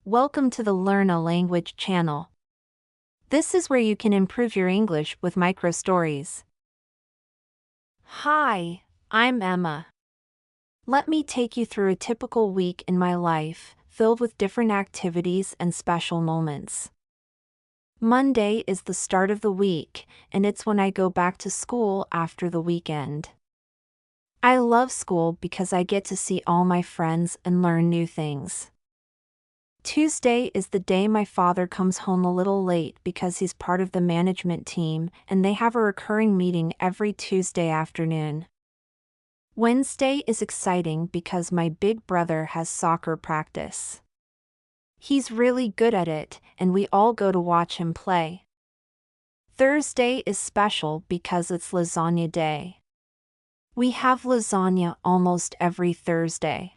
Welcome to the Learn a Language channel. This is where you can improve your English with micro stories. Hi, I'm Emma. Let me take you through a typical week in my life, filled with different activities and special moments. Monday is the start of the week, and it's when I go back to school after the weekend. I love school because I get to see all my friends and learn new things. Tuesday is the day my father comes home a little late because he's part of the management team and they have a recurring meeting every Tuesday afternoon. Wednesday is exciting because my big brother has soccer practice. He's really good at it, and we all go to watch him play. Thursday is special because it's lasagna day. We have lasagna almost every Thursday.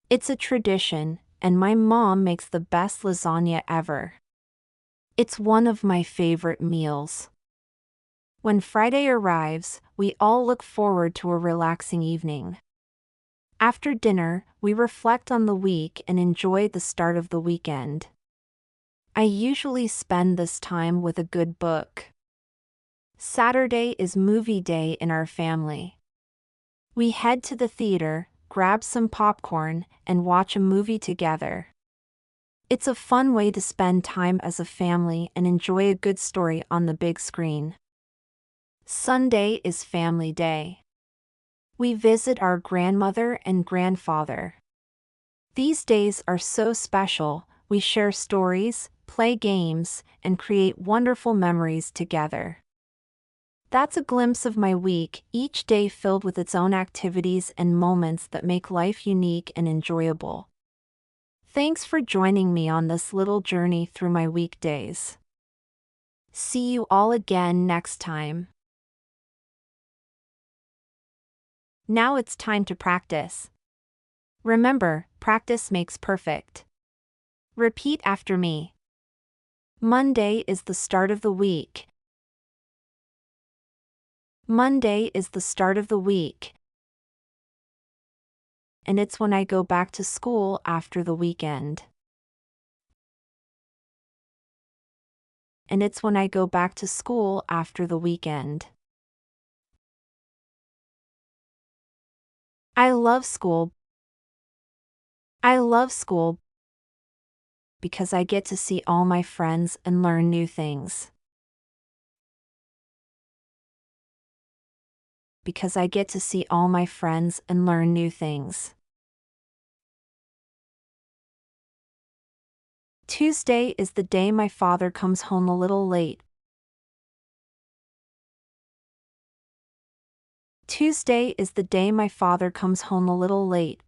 It's a tradition, and my mom makes the best lasagna ever. It's one of my favorite meals. When Friday arrives, we all look forward to a relaxing evening. After dinner, we reflect on the week and enjoy the start of the weekend. I usually spend this time with a good book. Saturday is movie day in our family. We head to the theater, grab some popcorn, and watch a movie together. It's a fun way to spend time as a family and enjoy a good story on the big screen. Sunday is family day. We visit our grandmother and grandfather. These days are so special, we share stories, play games, and create wonderful memories together. That's a glimpse of my week, each day filled with its own activities and moments that make life unique and enjoyable. Thanks for joining me on this little journey through my weekdays. See you all again next time. Now it's time to practice. Remember, practice makes perfect. Repeat after me. Monday is the start of the week. Monday is the start of the week, and it's when I go back to school after the weekend. And it's when I go back to school after the weekend. I love school. I love school because I get to see all my friends and learn new things. Because I get to see all my friends and learn new things. Tuesday is the day my father comes home a little late. Tuesday is the day my father comes home a little late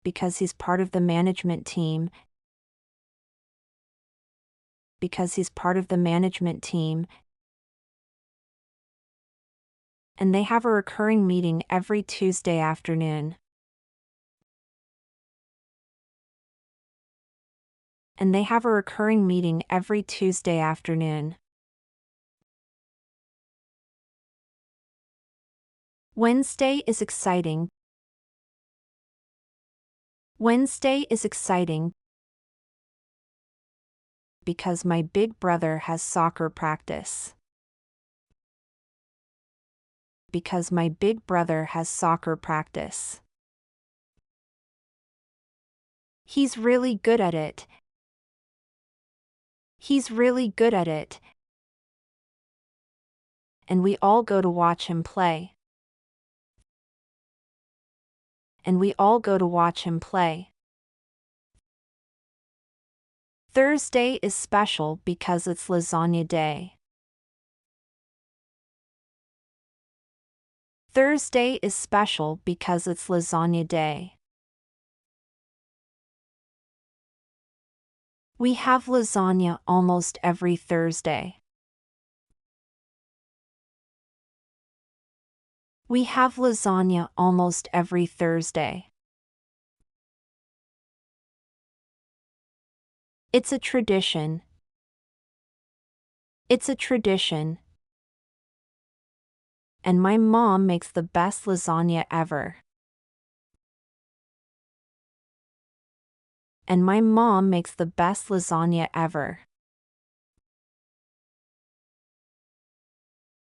because he's part of the management team. Because he's part of the management team, and they have a recurring meeting every Tuesday afternoon. And they have a recurring meeting every Tuesday afternoon. Wednesday is exciting. Wednesday is exciting because my big brother has soccer practice. Because my big brother has soccer practice. He's really good at it. He's really good at it. And we all go to watch him play. And we all go to watch him play. Thursday is special because it's lasagna day. Thursday is special because it's lasagna day. We have lasagna almost every Thursday. We have lasagna almost every Thursday. It's a tradition. It's a tradition. And my mom makes the best lasagna ever. and my mom makes the best lasagna ever.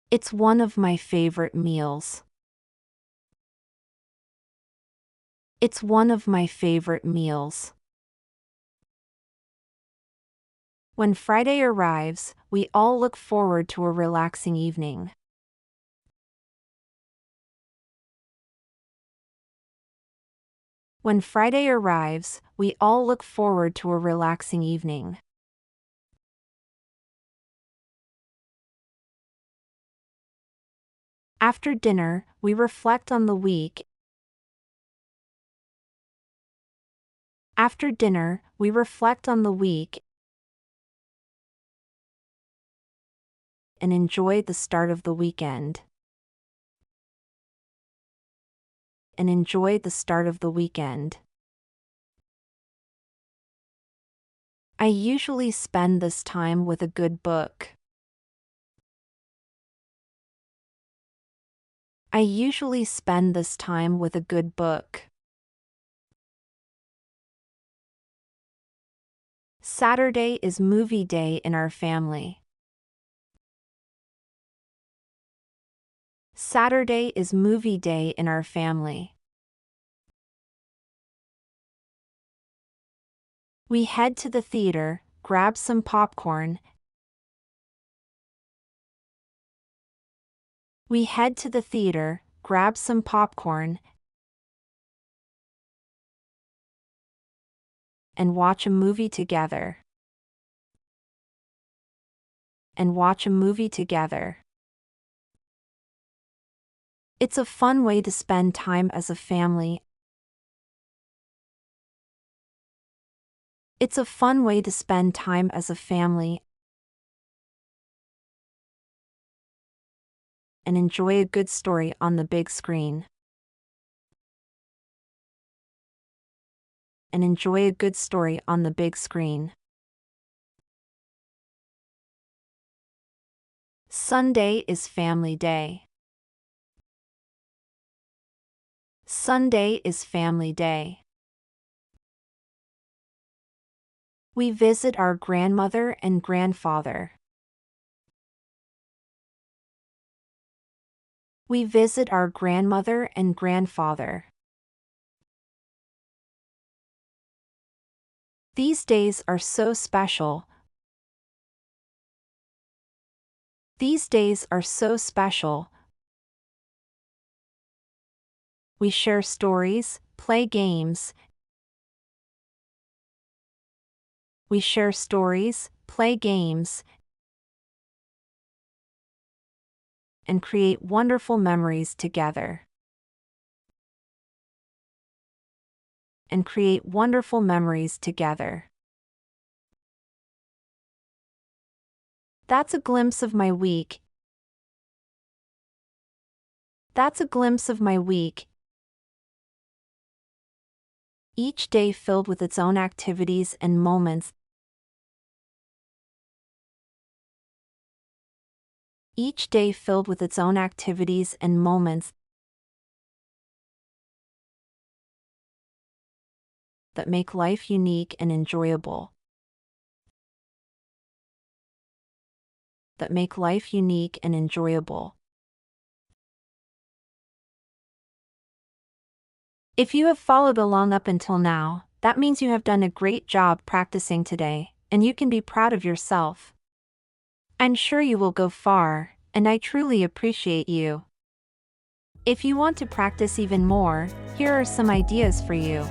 It's one of my favorite meals. It's one of my favorite meals. When Friday arrives, we all look forward to a relaxing evening. When Friday arrives, we all look forward to a relaxing evening. After dinner, we reflect on the week. After dinner, we reflect on the week and enjoy the start of the weekend. And enjoy the start of the weekend. I usually spend this time with a good book. I usually spend this time with a good book. Saturday is movie day in our family. Saturday is movie day in our family. We head to the theater, grab some popcorn. We head to the theater, grab some popcorn, and watch a movie together. And watch a movie together. It's a fun way to spend time as a family. It's a fun way to spend time as a family and enjoy a good story on the big screen. And enjoy a good story on the big screen. Sunday is family day. Sunday is family day. We visit our grandmother and grandfather. We visit our grandmother and grandfather. These days are so special. These days are so special. We share stories, play games. We share stories, play games, and create wonderful memories together. And create wonderful memories together. That's a glimpse of my week. That's a glimpse of my week. Each day filled with its own activities and moments. Each day filled with its own activities and moments that make life unique and enjoyable. That make life unique and enjoyable. If you have followed along up until now, that means you have done a great job practicing today, and you can be proud of yourself. I'm sure you will go far, and I truly appreciate you. If you want to practice even more, here are some ideas for you.